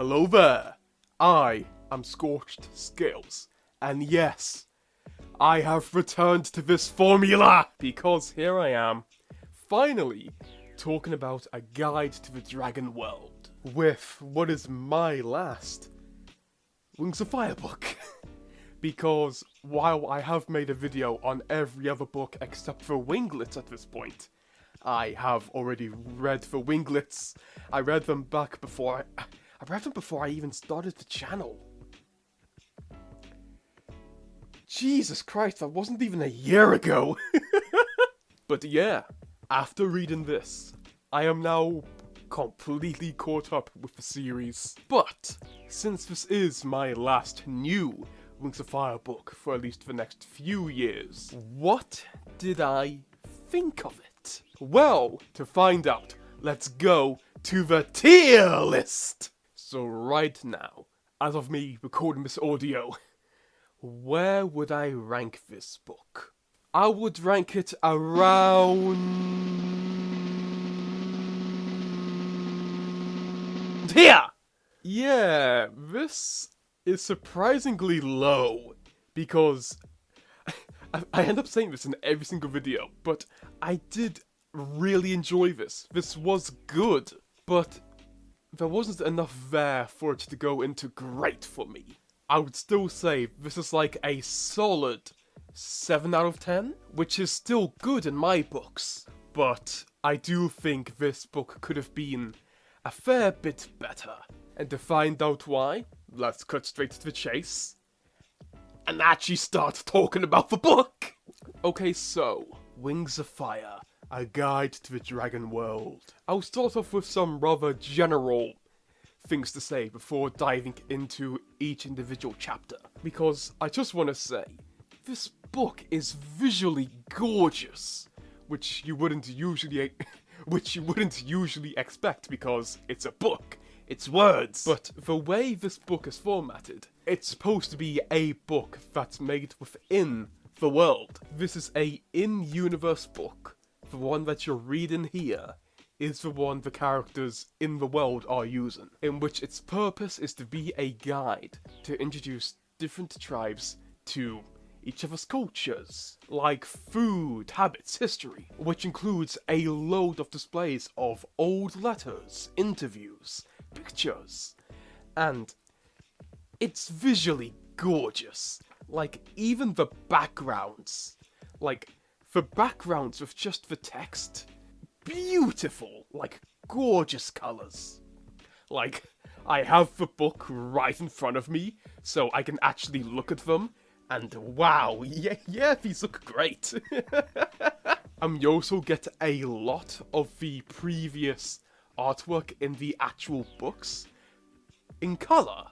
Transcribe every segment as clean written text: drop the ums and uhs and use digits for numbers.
Hello there, I am Scorched Scales, and yes, I have returned to this formula, because here I am, finally, talking about a guide to the dragon world, with what is my last Wings of Fire book. Because while I have made a video on every other book except for winglets at this point, I have already read the winglets. I read them back before I read them before I even started the channel. Jesus Christ, that wasn't even a year ago! But yeah, after reading this, I am now completely caught up with the series. But, since this is my last new Wings of Fire book for at least the next few years, what did I think of it? Well, to find out, let's go to the tier list! So right now, as of me recording this audio, where would I rank this book? I would rank it around here! Yeah, this is surprisingly low, because I end up saying this in every single video, but I did really enjoy this. This was good, but there wasn't enough there for it to go into great for me. I would still say this is like a solid 7 out of 10, which is still good in my books, but I do think this book could have been a fair bit better. And to find out why, let's cut straight to the chase and actually start talking about the book. Okay, so, Wings of Fire, a guide to the dragon world. I'll start off with some rather general things to say before diving into each individual chapter, because I just want to say, this book is visually gorgeous, which you wouldn't usually expect because it's a book. It's words. But the way this book is formatted, it's supposed to be a book that's made within the world. This is a in-universe book. The one that you're reading here is the one the characters in the world are using, in which its purpose is to be a guide to introduce different tribes to each other's cultures, like food, habits, history, which includes a load of displays of old letters, interviews, pictures, and it's visually gorgeous. Like, even the backgrounds, like, the backgrounds with just the text, beautiful, like, gorgeous colours. Like, I have the book right in front of me, so I can actually look at them, and wow, yeah, these look great. You also get a lot of the previous artwork in the actual books in colour.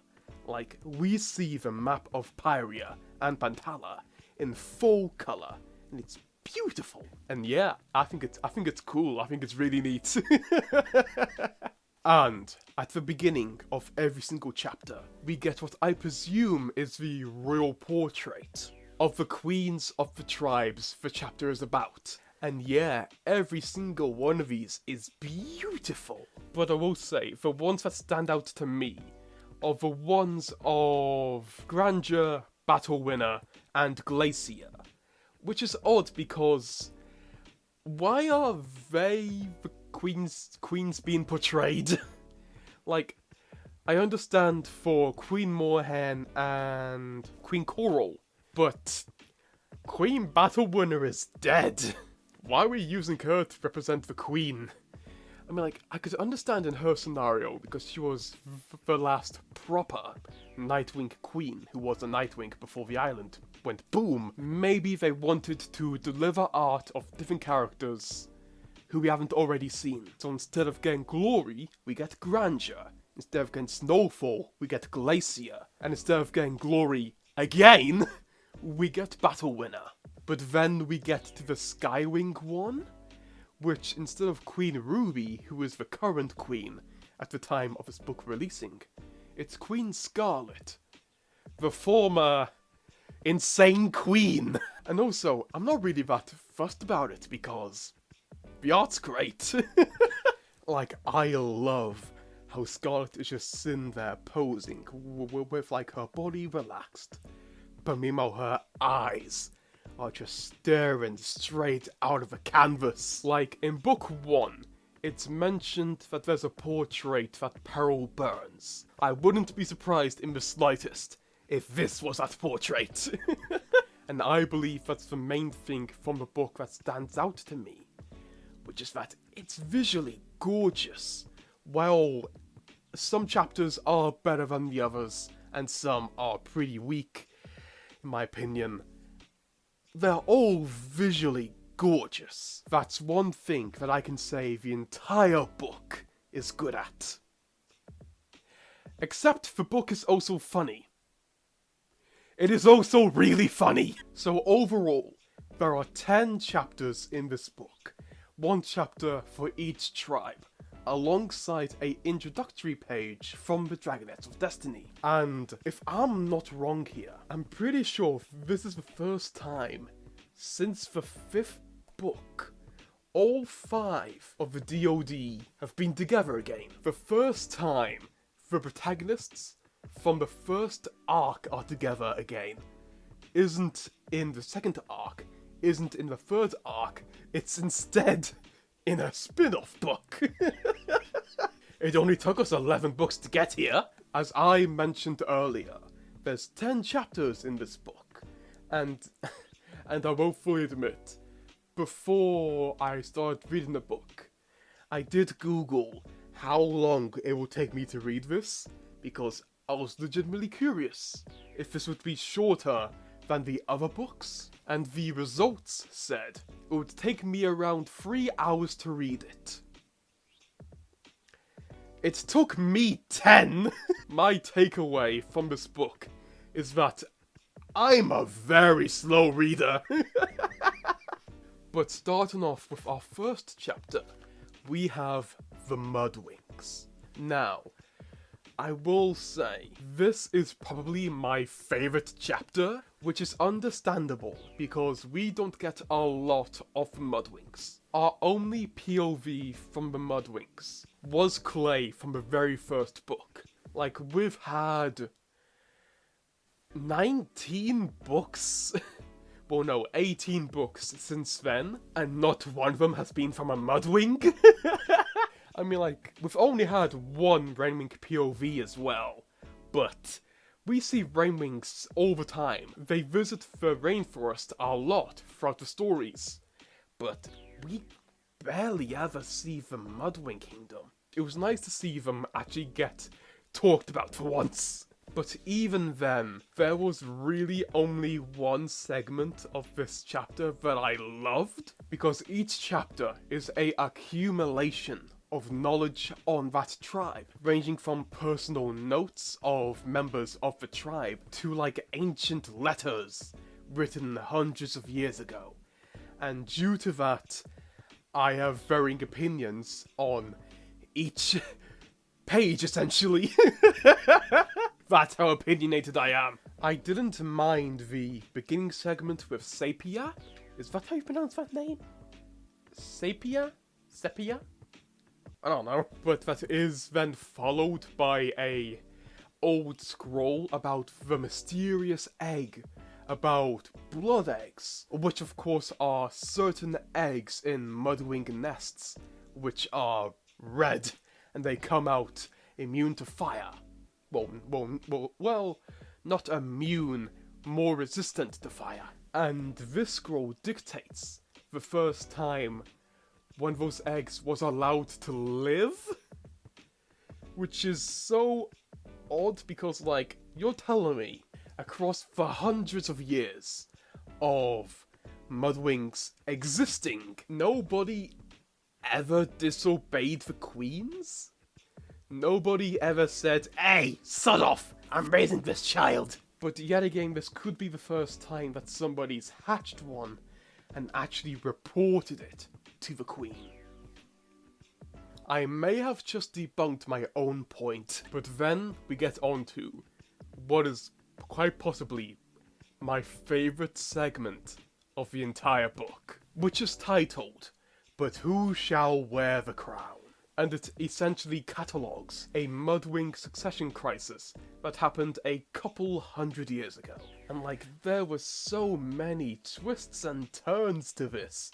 Like, we see the map of Pyria and Pantala in full colour, and it's beautiful. And yeah, I think it's cool. I think it's really neat. And at the beginning of every single chapter, we get what I presume is the royal portrait of the queens of the tribes the chapter is about. And yeah, every single one of these is beautiful. But I will say, the ones that stand out to me are the ones of Grandeur, Battle Winner, and Glacier. Which is odd because why are they the queens being portrayed? Like, I understand for Queen Moorhen and Queen Coral, but Queen Battle Winner is dead. Why are we using her to represent the queen? I mean, like, I could understand in her scenario because she was the last proper Nightwing queen who was a Nightwing before the island went boom. Maybe they wanted to deliver art of different characters who we haven't already seen. So instead of getting Glory, we get Grandeur. Instead of getting Snowfall, we get Glacier. And instead of getting Glory again, we get Battle Winner. But then we get to the Skywing one, which instead of Queen Ruby, who is the current queen at the time of this book releasing, it's Queen Scarlet, the former insane queen. And also, I'm not really that fussed about it because the art's great. Like, I love how Scarlet is just sitting there posing with like her body relaxed, but meanwhile her eyes are just staring straight out of a canvas. Like in book 1, it's mentioned that there's a portrait that Peril burns. I wouldn't be surprised in the slightest if this was that portrait. And I believe that's the main thing from the book that stands out to me, which is that it's visually gorgeous. While some chapters are better than the others, and some are pretty weak, in my opinion, they're all visually gorgeous. That's one thing that I can say the entire book is good at. Except the book is also funny. It is also really funny. So overall, there are 10 chapters in this book. 1 chapter for each tribe, alongside an introductory page from the Dragonets of Destiny. And if I'm not wrong here, I'm pretty sure this is the first time since the 5th book all 5 of the DoD have been together again. The first time the protagonists from the first arc are together again. Isn't in the second arc, isn't in the third arc, it's instead in a spin-off book. It only took us 11 books to get here. As I mentioned earlier, there's 10 chapters in this book, and I will fully admit, before I started reading the book, I did Google how long it will take me to read this, because I was legitimately curious if this would be shorter than the other books, and the results said it would take me around 3 hours to read it. It took me 10! My takeaway from this book is that I'm a very slow reader. But starting off with our first chapter, we have the Mudwings. Now, I will say, this is probably my favourite chapter, which is understandable because we don't get a lot of Mudwings. Our only POV from the Mudwings was Clay from the very first book. Like, we've had 19 books, well no, 18 books since then, and not one of them has been from a Mudwing. I mean, like, we've only had one Rainwing POV as well, but we see Rainwings all the time. They visit the rainforest a lot throughout the stories, but we barely ever see the Mudwing Kingdom. It was nice to see them actually get talked about for once. But even then, there was really only one segment of this chapter that I loved, because each chapter is an accumulation of knowledge on that tribe, ranging from personal notes of members of the tribe to like ancient letters written hundreds of years ago. And due to that, I have varying opinions on each page, essentially. That's how opinionated I am. I didn't mind the beginning segment with Sapia. Is that how you pronounce that name? Sapia? Sepia? I don't know. But that is then followed by a old scroll about the mysterious egg, about blood eggs, which of course are certain eggs in Mudwing nests, which are red, and they come out immune to fire. Well, not immune, more resistant to fire. And this scroll dictates the first time one of those eggs was allowed to live? Which is so odd because, like, you're telling me, across the hundreds of years of Mudwings existing, nobody ever disobeyed the queens? Nobody ever said, "Hey, sod off! I'm raising this child!" But yet again, this could be the first time that somebody's hatched one and actually reported it to the queen. I may have just debunked my own point, but then we get on to what is quite possibly my favourite segment of the entire book, which is titled, "But Who Shall Wear the Crown?" and it essentially catalogues a Mudwing succession crisis that happened a couple hundred years ago. And like, there were so many twists and turns to this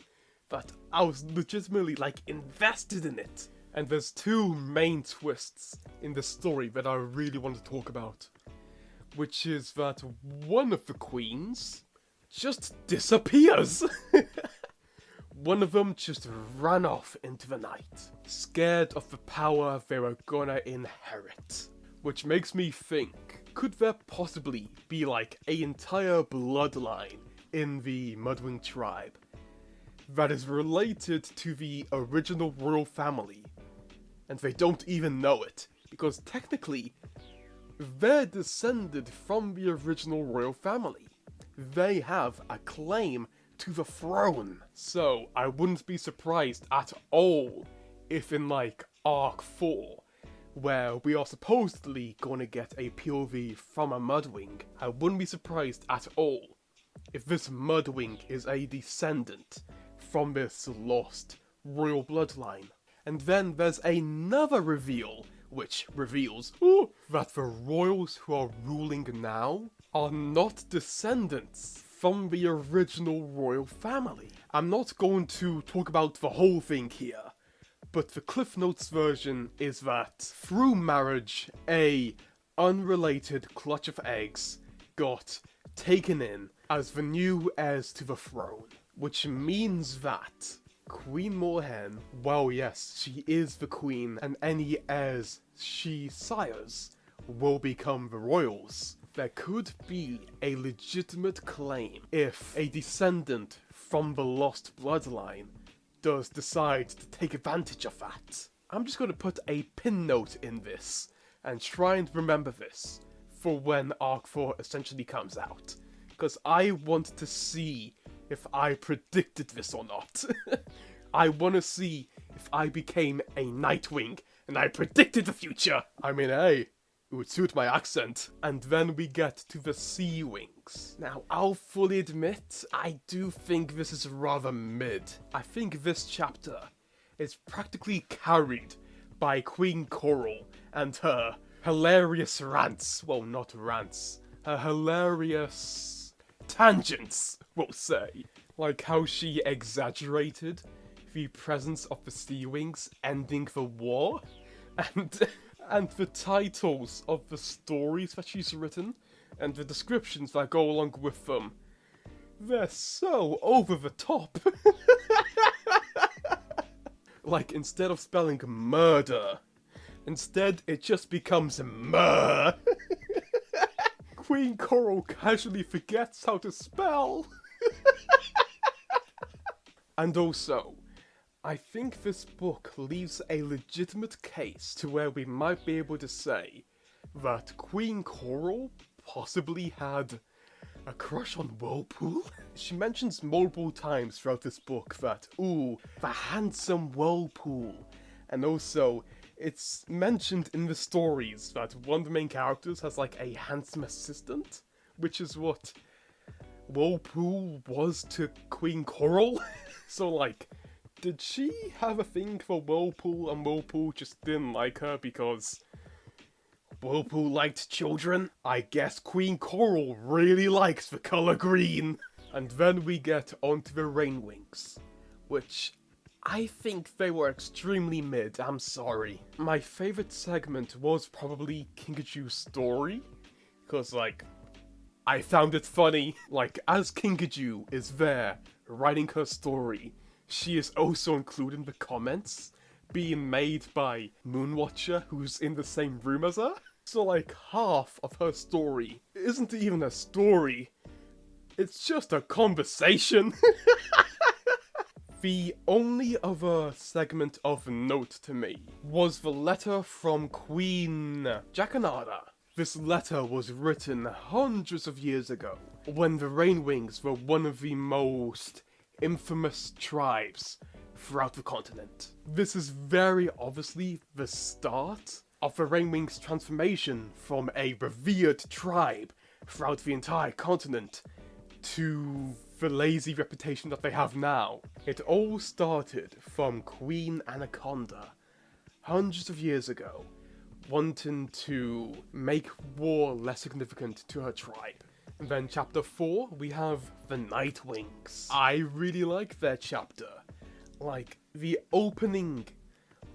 that I was legitimately like invested in it. And there's two main twists in the story that I really want to talk about, which is that one of the queens just disappears. One of them just ran off into the night, scared of the power they were gonna inherit. Which makes me think, could there possibly be like an entire bloodline in the Mudwing tribe that is related to the original royal family, and they don't even know it, because technically they're descended from the original royal family. They have a claim to the throne. So I wouldn't be surprised at all if in like Arc 4, where we are supposedly gonna get a POV from a Mudwing, I wouldn't be surprised at all if this Mudwing is a descendant from this lost royal bloodline. And then there's another reveal, which reveals that the royals who are ruling now are not descendants from the original royal family. I'm not going to talk about the whole thing here, but the Cliff Notes version is that through marriage, a unrelated clutch of eggs got taken in as the new heirs to the throne, which means that Queen Moorhen, well yes, she is the queen, and any heirs she sires will become the royals. There could be a legitimate claim if a descendant from the lost bloodline does decide to take advantage of that. I'm just going to put a pin note in this and try and remember this for when Arc 4 essentially comes out, because I want to see if I predicted this or not. I want to see if I became a Nightwing and I predicted the future. I mean, hey, it would suit my accent. And then we get to the Seawings. Now, I'll fully admit, I do think this is rather mid. I think this chapter is practically carried by Queen Coral and her hilarious rants. Well, not rants. Her hilarious tangents, we'll say. Like how she exaggerated the presence of the Seawings ending the war, and the titles of the stories that she's written, and the descriptions that go along with them. They're so over the top. Like, instead of spelling murder, instead it just becomes mur. Queen Coral casually forgets how to spell. And also, I think this book leaves a legitimate case to where we might be able to say that Queen Coral possibly had a crush on Whirlpool. She mentions multiple times throughout this book that, ooh, the handsome Whirlpool. And also, it's mentioned in the stories that one of the main characters has like a handsome assistant, which is what Whirlpool was to Queen Coral. So like, did she have a thing for Whirlpool and Whirlpool just didn't like her because Whirlpool liked children? I guess Queen Coral really likes the colour green. And then we get onto the Rainwings, which I think they were extremely mid, I'm sorry. My favourite segment was probably Kingaju's story, because like, I found it funny. Like, as Kingaju is there writing her story, she is also included in the comments, being made by Moonwatcher, who's in the same room as her. So like, half of her story isn't even a story, it's just a conversation. The only other segment of note to me was the letter from Queen Jacanada. This letter was written hundreds of years ago, when the Rainwings were one of the most infamous tribes throughout the continent. This is very obviously the start of the Rainwings' transformation from a revered tribe throughout the entire continent to the lazy reputation that they have now. It all started from Queen Anaconda hundreds of years ago, wanting to make war less significant to her tribe. And then chapter 4, we have the Nightwings. I really like their chapter. Like, the opening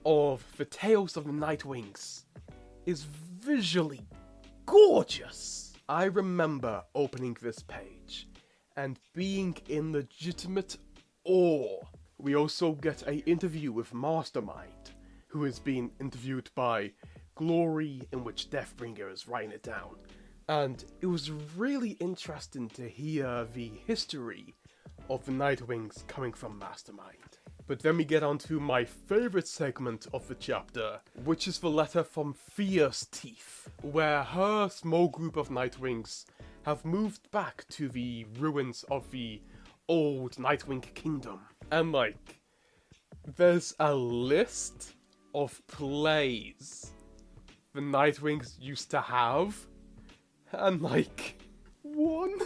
of the Tales of the Nightwings is visually gorgeous. I remember opening this page and being in legitimate awe. We also get an interview with Mastermind, who is being interviewed by Glory, in which Deathbringer is writing it down. And it was really interesting to hear the history of the Nightwings coming from Mastermind. But then we get on to my favourite segment of the chapter, which is the letter from Fierce Teeth, where her small group of Nightwings have moved back to the ruins of the old Nightwing kingdom. And like, there's a list of plays the Nightwings used to have, and like, one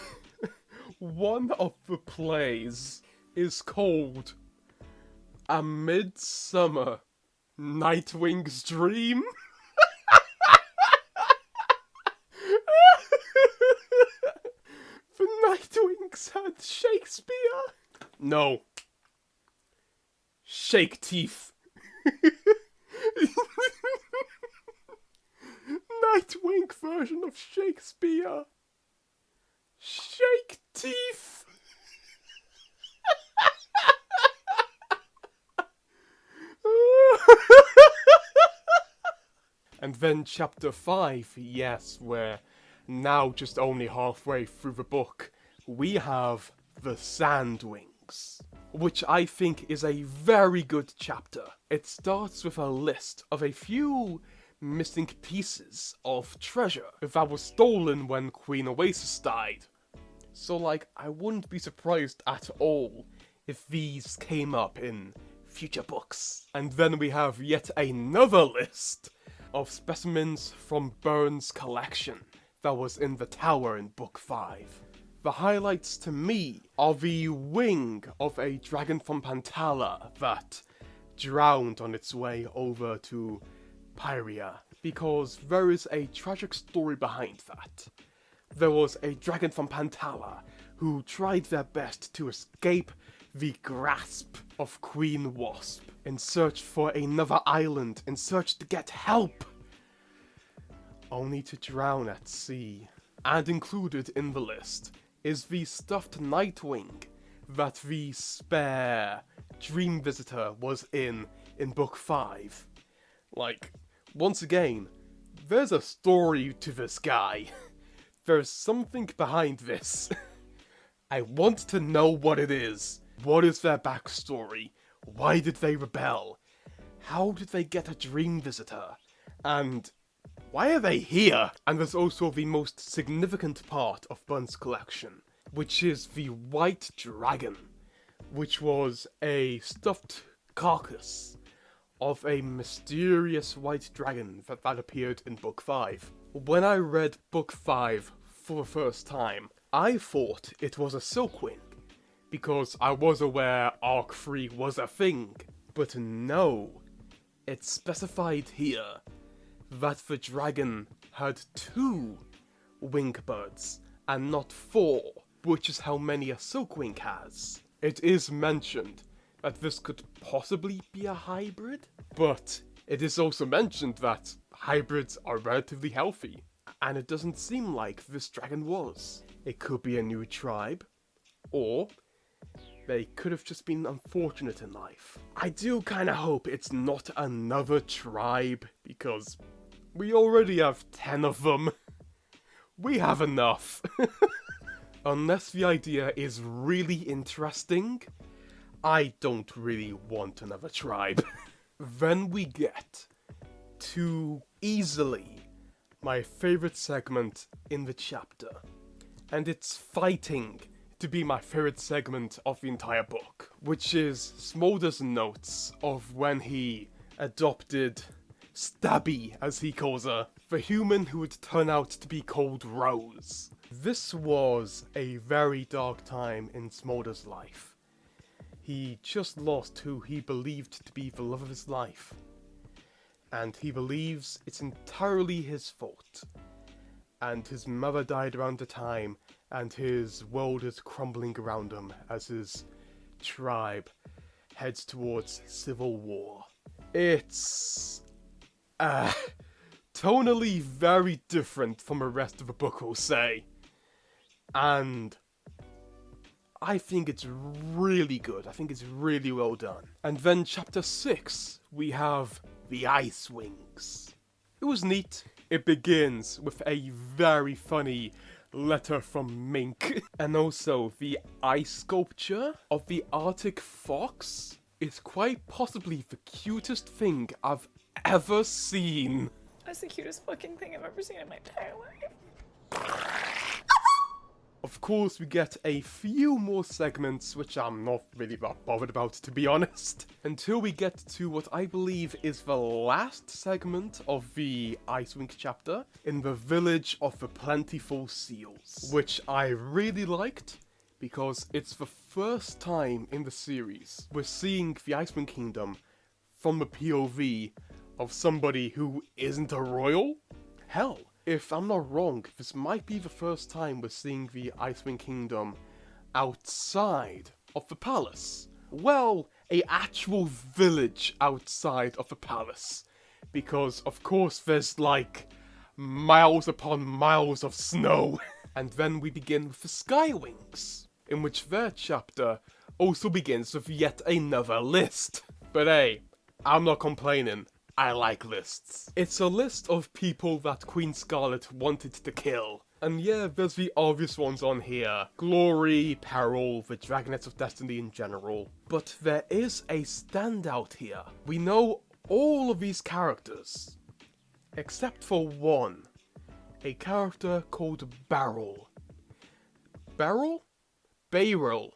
of the plays is called A Midsummer Nightwing's Dream. The Nightwings had Shakespeare. No. Shake teeth. Nightwing version of Shakespeare. Shake teeth. And then chapter 5, yes, we're now just only halfway through the book, we have the Sandwings, which I think is a very good chapter. It starts with a list of a few missing pieces of treasure that was stolen when Queen Oasis died. So like, I wouldn't be surprised at all if these came up in future books. And then we have yet another list of specimens from Burns' collection that was in the tower in book 5. The highlights to me are the wing of a dragon from Pantala that drowned on its way over to Pyria, because there is a tragic story behind that. There was a dragon from Pantala who tried their best to escape the grasp of Queen Wasp in search for another island, in search to get help, only to drown at sea. And included in the list is the stuffed Nightwing that the spare Dream Visitor was in book 5. Like, once again, there's a story to this guy. There's something behind this. I want to know what it is. What is their backstory? Why did they rebel? How did they get a Dream Visitor? And why are they here? And there's also the most significant part of Bun's collection, which is the White Dragon, which was a stuffed carcass of a mysterious white dragon that appeared in book 5. When I read book 5 for the first time, I thought it was a Silkwing, because I was aware Arc 3 was a thing. But no, it's specified here that the dragon had 2 wing buds and not 4, which is how many a Silkwing has. It is mentioned that this could possibly be a hybrid, but it is also mentioned that hybrids are relatively healthy, and it doesn't seem like this dragon was. It could be a new tribe, or they could have just been unfortunate in life. I do kinda hope it's not another tribe, because we already have 10 of them. We have enough. Unless the idea is really interesting, I don't really want another tribe. Then we get to easily my favourite segment in the chapter, and it's fighting to be my favourite segment of the entire book, which is Smolder's notes of when he adopted Stabby, as he calls her, the human who would turn out to be called Rose. This was a very dark time in Smolder's life. He just lost who he believed to be the love of his life. and he believes it's entirely his fault. And his mother died around the time, and his world is crumbling around him as his tribe heads towards civil war. It's tonally very different from the rest of the book, we'll say. And I think it's really good. I think it's really well done. And then chapter 6, we have the Icewings. It was neat. It begins with a very funny letter from Mink. And also, the ice sculpture of the Arctic fox is quite possibly the cutest thing I've ever seen. That's the cutest fucking thing I've ever seen in my entire life. Of course, we get a few more segments, which I'm not really that bothered about, to be honest. Until we get to what I believe is the last segment of the Icewing chapter, in the village of the plentiful seals. Which I really liked, because it's the first time in the series we're seeing the Icewing Kingdom from the POV of somebody who isn't a royal. Hell, if I'm not wrong, this might be the first time we're seeing the Icewing Kingdom outside of the palace. Well, a actual village outside of the palace. Because, of course, there's like miles upon miles of snow. And then we begin with the Skywings, in which their chapter also begins with yet another list. But hey, I'm not complaining. I like lists. It's a list of people that Queen Scarlet wanted to kill. And yeah, there's the obvious ones on here. Glory, Peril, the Dragonets of Destiny in general. But there is a standout here. We know all of these characters. Except for one. A character called Barrel. Barrel? Beryl.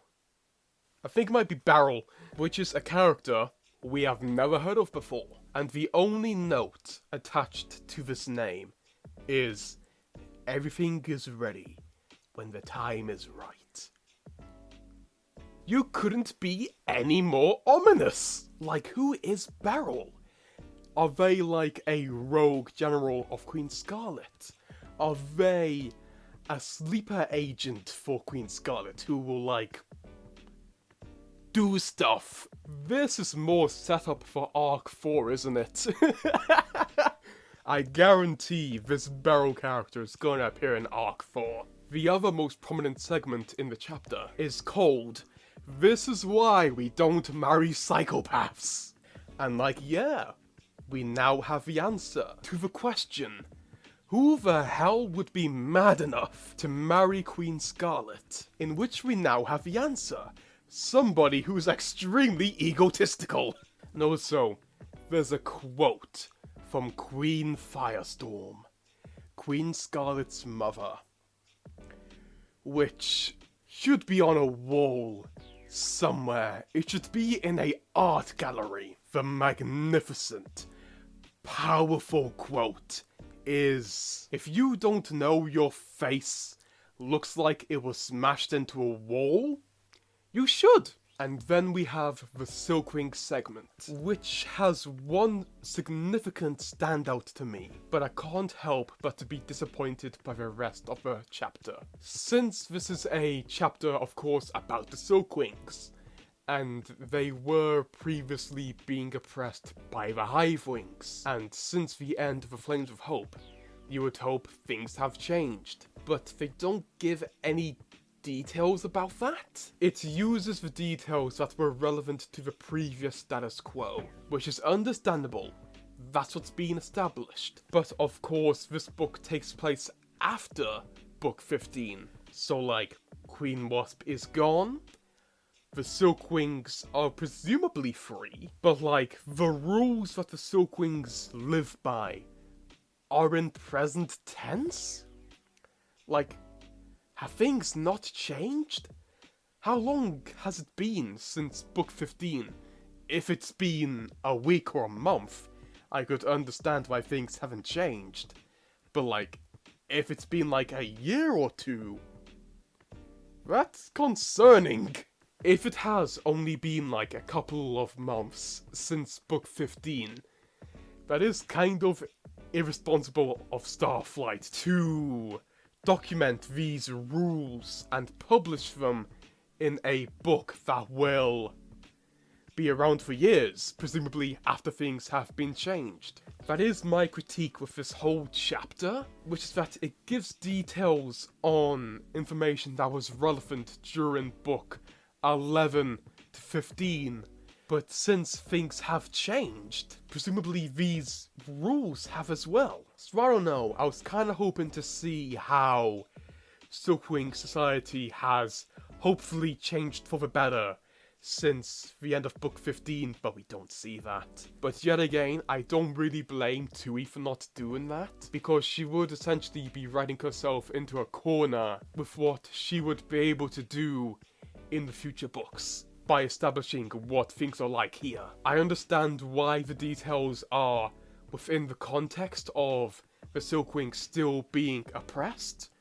I think it might be Barrel, which is a character we have never heard of before. And the only note attached to this name is, everything is ready when the time is right. You couldn't be any more ominous! Like, who is Beryl? Are they like a rogue general of Queen Scarlet? Are they a sleeper agent for Queen Scarlet who will, like, do stuff? This is more set up for Arc 4, isn't it? I guarantee this Beryl character is going to appear in Arc 4. The other most prominent segment in the chapter is called, "This is why we don't marry psychopaths." And like, yeah, we now have the answer to the question, who the hell would be mad enough to marry Queen Scarlet? In which we now have the answer. Somebody who's extremely egotistical. And also, there's a quote from Queen Firestorm, Queen Scarlet's mother, which should be on a wall somewhere. It should be in an art gallery. The magnificent, powerful quote is, "If you don't know your face looks like it was smashed into a wall, you should." And then we have the Silkwing segment, which has one significant standout to me, but I can't help but to be disappointed by the rest of the chapter. Since this is a chapter, of course, about the Silkwings, and they were previously being oppressed by the Hivewings, and since the end of the Flames of Hope, you would hope things have changed. But they don't give any details about that. It uses the details that were relevant to the previous status quo, which is understandable. That's what's been established. But of course, this book takes place after book 15. So like, Queen Wasp is gone, the Silkwings are presumably free, but like, the rules that the Silkwings live by are in present tense? Like, have things not changed? How long has it been since book 15? If it's been a week or a month, I could understand why things haven't changed. But like, if it's been like a year or two, that's concerning. If it has only been like a couple of months since book 15, that is kind of irresponsible of Starflight to document these rules and publish them in a book that will be around for years, presumably after things have been changed. That is my critique with this whole chapter, which is that it gives details on information that was relevant during book 11 to 15, but since things have changed, presumably these rules have as well. So I don't know, I was kind of hoping to see how Silkwing society has hopefully changed for the better since the end of book 15, but we don't see that. But yet again, I don't really blame Tui for not doing that, because she would essentially be writing herself into a corner with what she would be able to do in the future books by establishing what things are like here. I understand why the details are within the context of the Silkwing still being oppressed,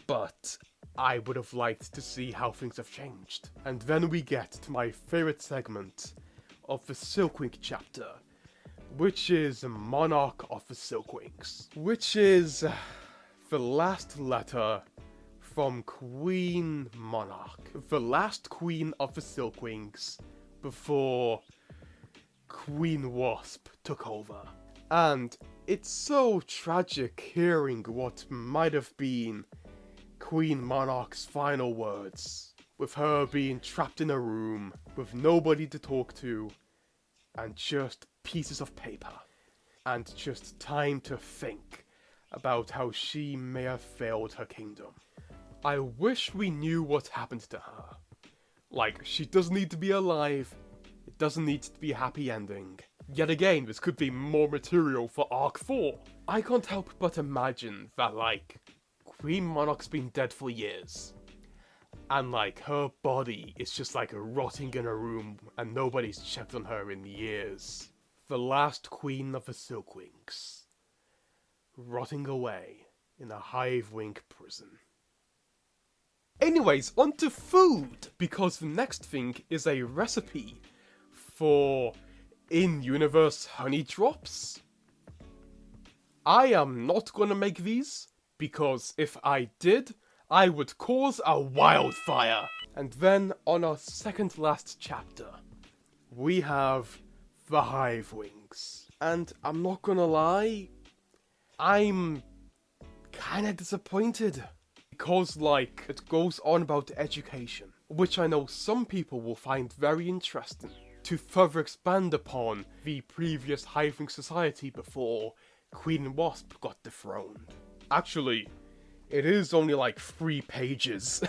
but I would have liked to see how things have changed. And then we get to my favourite segment of the Silkwing chapter, which is Monarch of the Silkwings, which is the last letter from Queen Monarch, the last queen of the Silkwings before Queen Wasp took over. And it's so tragic hearing what might have been Queen Monarch's final words, with her being trapped in a room with nobody to talk to and just pieces of paper and just time to think about how she may have failed her kingdom. I wish we knew what happened to her. Like, she doesn't need to be alive, it doesn't need to be a happy ending. Yet again, this could be more material for Arc 4. I can't help but imagine that, like, Queen Monarch's been dead for years. And, like, her body is just, like, rotting in a room and nobody's checked on her in years. The last queen of the Silkwings, rotting away in a Hivewing prison. Anyways, on to food! Because the next thing is a recipe for in-universe honey drops. I am not gonna make these, because if I did, I would cause a wildfire. And then, on our second last chapter, we have the Hivewings. And I'm not gonna lie, I'm kinda disappointed. Because, like, it goes on about education, which I know some people will find very interesting, to further expand upon the previous Hivewing society before Queen Wasp got dethroned. Actually, it is only like 3 pages.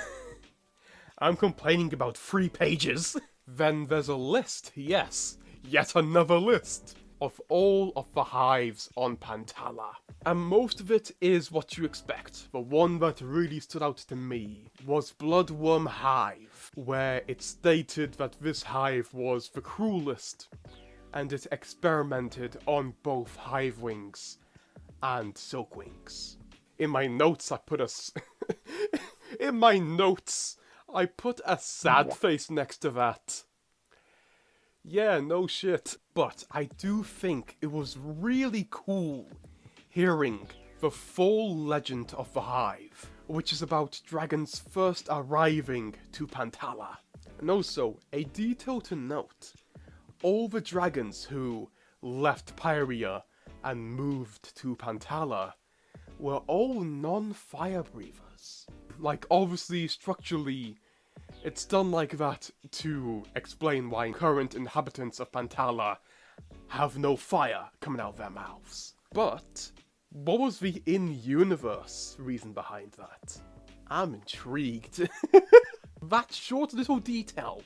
I'm complaining about 3 pages. Then there's a list, yes, yet another list, of all of the hives on Pantala. And most of it is what you expect. The one that really stood out to me was Bloodworm Hive, where it stated that this hive was the cruelest, and it experimented on both Hivewings and Silkwings. In my notes I put a sad face next to that. Yeah, no shit. But I do think it was really cool hearing the full legend of the Hive, which is about dragons first arriving to Pantala. And also, a detail to note, all the dragons who left Pyria and moved to Pantala were all non-fire breathers. Like, obviously, structurally, it's done like that to explain why current inhabitants of Pantala have no fire coming out of their mouths. But what was the in-universe reason behind that? I'm intrigued. That short little detail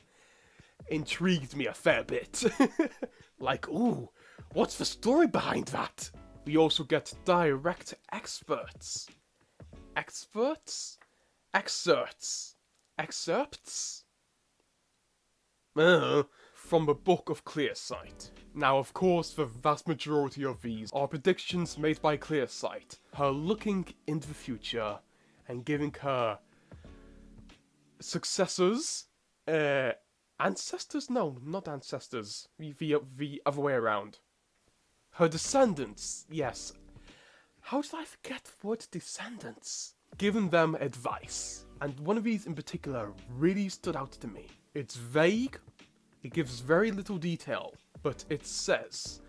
intrigued me a fair bit. Like, ooh, what's the story behind that? We also get direct experts. Experts? Excerpts? Excerpts? From the Book of Clearsight. Now, of course, the vast majority of these are predictions made by Clearsight, her looking into the future and giving her successors, ancestors? No, not ancestors, the other way around. her descendants, yes. How did I forget the word descendants? Giving them advice. And one of these in particular really stood out to me. It's vague, it gives very little detail, but it says,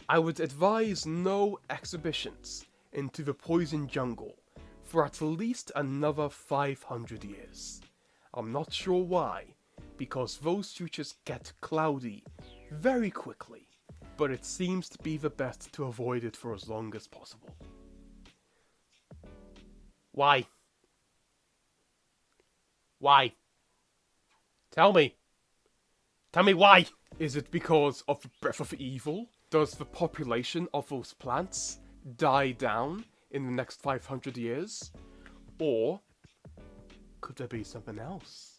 I would advise no exhibitions into the poison jungle for at least another 500 years. I'm not sure why, because those futures get cloudy very quickly, but it seems to be the best to avoid it for as long as possible. Why? Why? Tell me. Tell me why! Is it because of the breath of evil? Does the population of those plants die down in the next 500 years? Or could there be something else?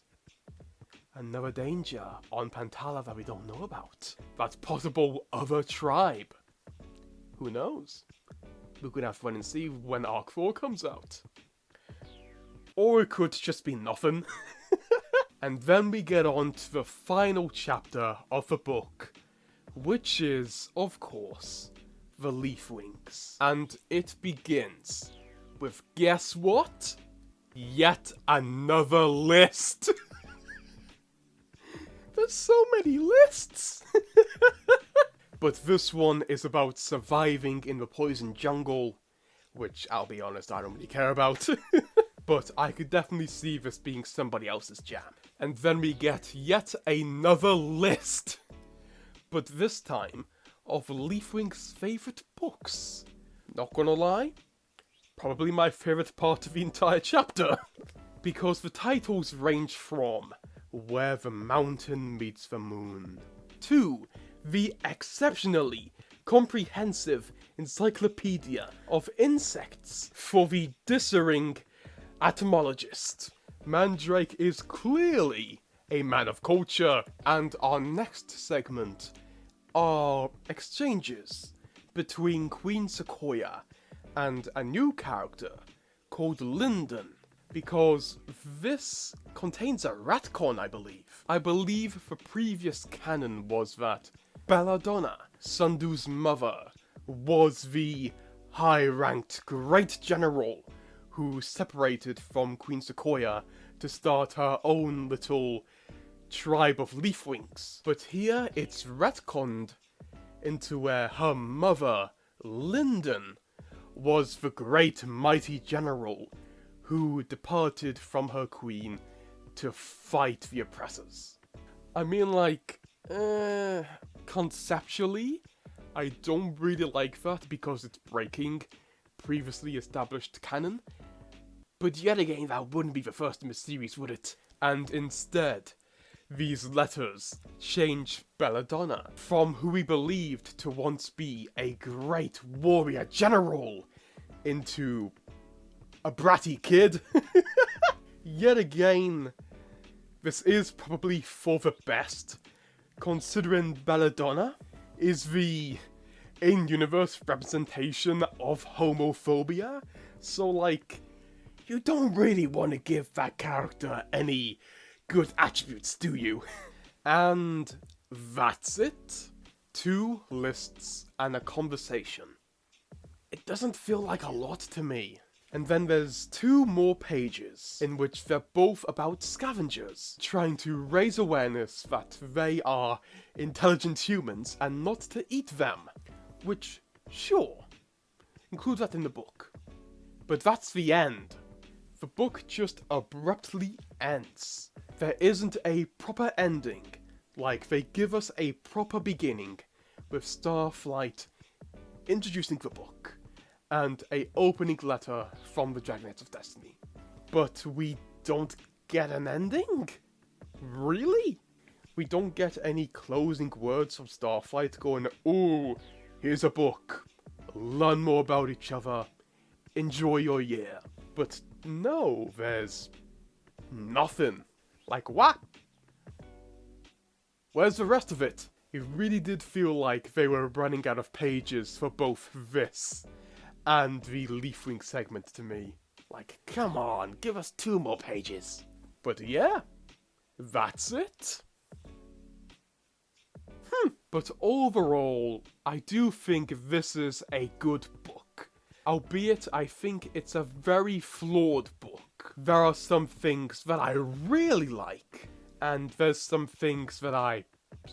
Another danger on Pantala that we don't know about? That possible other tribe? Who knows? We're gonna have to wait and see when Arc 4 comes out. Or it could just be nothing. And then we get on to the final chapter of the book, which is, of course, the Leafwings. And it begins with, guess what? Yet another list! There's so many lists! But this one is about surviving in the poison jungle, which, I'll be honest, I don't really care about. But I could definitely see this being somebody else's jam. And then we get yet another list! But this time, of Leafwing's favourite books. Not gonna lie, probably my favourite part of the entire chapter. Because the titles range from Where the Mountain Meets the Moon to the exceptionally comprehensive encyclopedia of insects for the dissering etymologist. Mandrake is clearly a man of culture, and our next segment are exchanges between Queen Sequoia and a new character called Linden, because this contains a retcon, I believe. I believe the previous canon was that Belladonna, Sundew's mother, was the high-ranked great general who separated from Queen Sequoia to start her own little tribe of Leafwings. But here it's retconned into where her mother, Linden, was the great mighty general who departed from her queen to fight the oppressors. I mean, like, conceptually, I don't really like that because it's breaking previously established canon. But yet again, that wouldn't be the first in the series, would it? And instead, these letters change Belladonna from who we believed to once be a great warrior general into a bratty kid. Yet again, this is probably for the best, considering Belladonna is the in-universe representation of homophobia. So, like, you don't really want to give that character any good attributes, do you? And that's it. 2 lists and a conversation. It doesn't feel like a lot to me. And then there's 2 more pages in which they're both about scavengers, trying to raise awareness that they are intelligent humans and not to eat them. Which, sure, include that in the book. But that's the end. The book just abruptly ends. There isn't a proper ending, like they give us a proper beginning with Starflight introducing the book and a opening letter from the Dragonets of Destiny. But we don't get an ending? Really? We don't get any closing words from Starflight going, ooh, here's a book, learn more about each other, enjoy your year. But no, there's nothing. Like, what? Where's the rest of it? It really did feel like they were running out of pages for both this and the Leafwing segment to me. Like, come on, give us 2 more pages. But yeah, that's it. But overall, I do think this is a good book. Albeit, I think it's a very flawed book. There are some things that I really like, and there's some things that I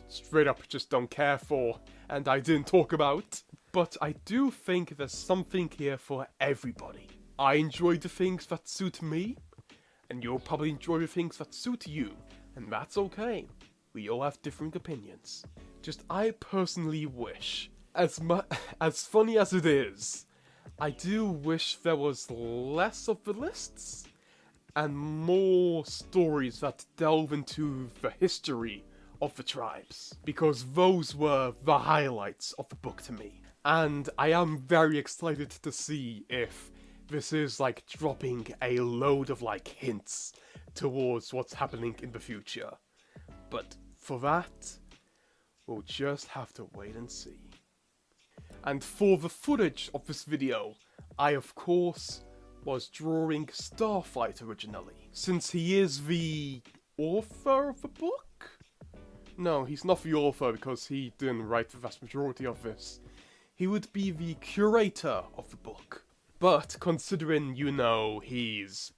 straight up just don't care for, and I didn't talk about. But I do think there's something here for everybody. I enjoy the things that suit me, and you'll probably enjoy the things that suit you, and that's okay. We all have different opinions. Just I personally wish, as funny as it is, I do wish there was less of the lists, and more stories that delve into the history of the tribes, because those were the highlights of the book to me. And I am very excited to see if this is like dropping a load of like hints towards what's happening in the future. But for that, we'll just have to wait and see. And for the footage of this video, I of course was drawing Starflight originally, since he is the author of the book? No, he's not the author because he didn't write the vast majority of this. He would be the curator of the book. But considering, you know, he's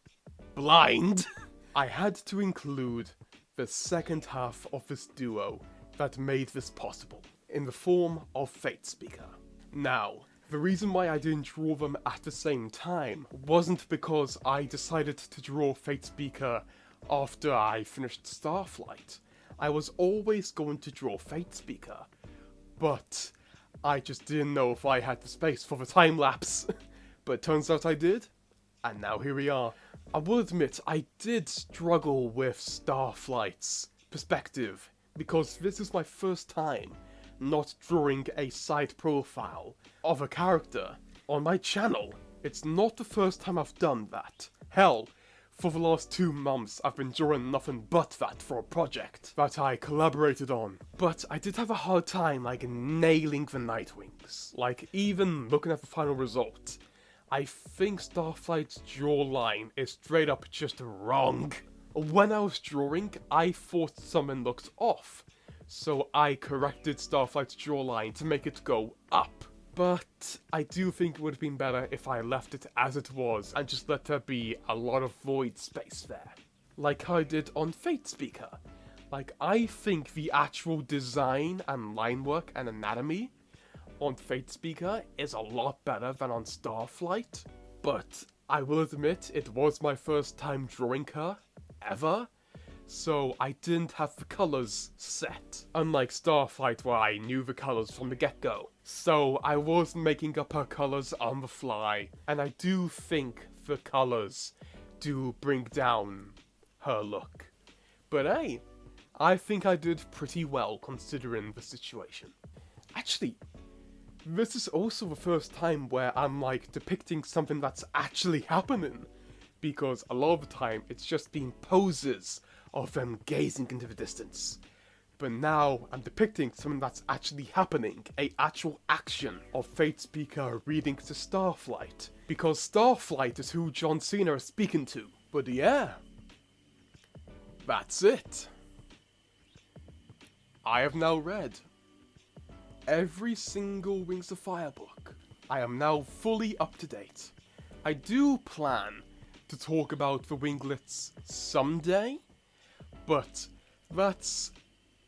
blind, I had to include the second half of this duo that made this possible, in the form of Fatespeaker. Now, the reason why I didn't draw them at the same time wasn't because I decided to draw Fatespeaker after I finished Starflight. I was always going to draw Fatespeaker, but I just didn't know if I had the space for the time lapse. But it turns out I did, and now here we are. I will admit, I did struggle with Starflight's perspective, because this is my first time not drawing a side profile of a character on my channel. It's not the first time I've done that. Hell, for the last 2 months I've been drawing nothing but that for a project that I collaborated on. But I did have a hard time like nailing the Nightwings. Like even looking at the final result, I think Starflight's jawline is straight up just wrong. When I was drawing, I thought something looked off, so I corrected Starflight's jawline to make it go up. But I do think it would have been better if I left it as it was and just let there be a lot of void space there. Like how I did on Fatespeaker. Like, I think the actual design and line work and anatomy on Fatespeaker is a lot better than on Starflight. But I will admit, it was my first time drawing her, ever. So I didn't have the colours set, unlike Starflight where I knew the colours from the get-go. So I was making up her colours on the fly, and I do think the colours do bring down her look. But hey, I think I did pretty well considering the situation. Actually, this is also the first time where I'm like depicting something that's actually happening, because a lot of the time it's just been poses of them gazing into the distance. But now I'm depicting something that's actually happening, a actual action of Fatespeaker reading to Starflight, because Starflight is who John Cena is speaking to. But yeah, that's it. I have now read every single Wings of Fire book. I am now fully up to date. I do plan to talk about the winglets someday, but that's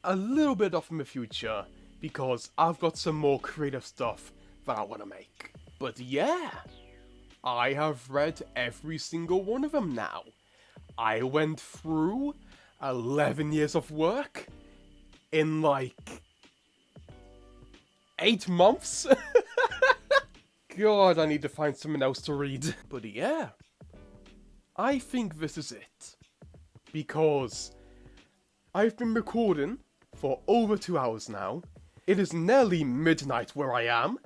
a little bit off in the future because I've got some more creative stuff that I want to make. But yeah, I have read every single one of them now. I went through 11 years of work in like 8 months. God, I need to find something else to read. But yeah, I think this is it, because I've been recording for over 2 hours now. It is nearly midnight where I am,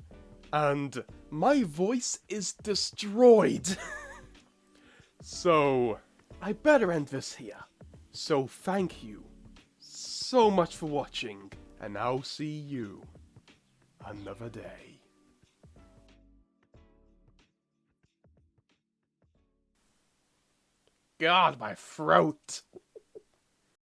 and my voice is destroyed. So I better end this here. So thank you so much for watching, and I'll see you another day. God, my throat!